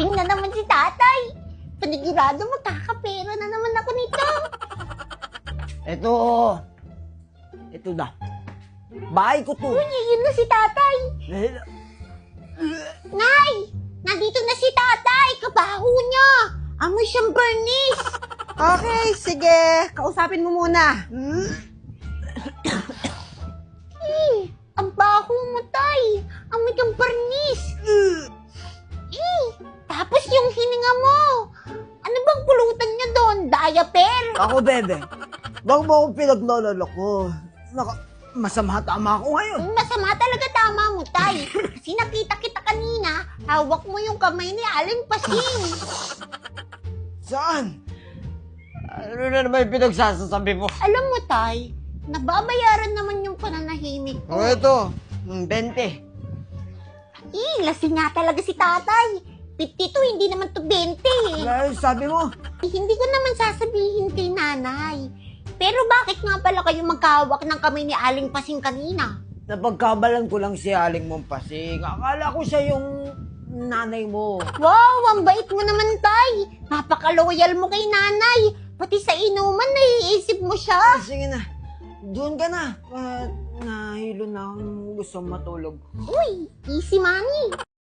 Shopping na naman si tatay. Panigurado magkakapera na naman ako nito. Ito na. Bahay ko to. Uy, yun na si tatay. Nay! Nandito na si tatay! Kabaho niya! Amoy siyang bernice! Okay, sige. Kausapin mo muna. Ang baho mo, tay! Amoy kang bernice! Tapos yung hininga mo! Ano bang pulutan niya doon? Diaper? Ako, bebe. Wag mo akong pinaglololo ko. Masama tama ako ngayon. Masama talaga tama mo, tay. Kasi nakita kita kanina, hawak mo yung kamay ni Aling Pasing. Saan? Ano na naman yung pinagsasasabi mo? Alam mo, tay, nababayaran naman yung pananahimik ko. Ito. 20. Lasing nga talaga si tatay. 52, hindi naman to 20 eh. Ay, sabi mo. Hindi ko naman sasabihin kay nanay. Pero bakit nga pala kayo magkahawak ng kamay ni Aling Pasing kanina? Napagkabalan ko lang si Aling Mompasing. Akala ko siya yung nanay mo. Wow, ang bait mo naman, tay. Napaka-loyal mo kay nanay. Pati sa inuman, naiisip mo siya. Sige na. Doon ka na. Nahilo na akong gusto matulog. Uy, easy money.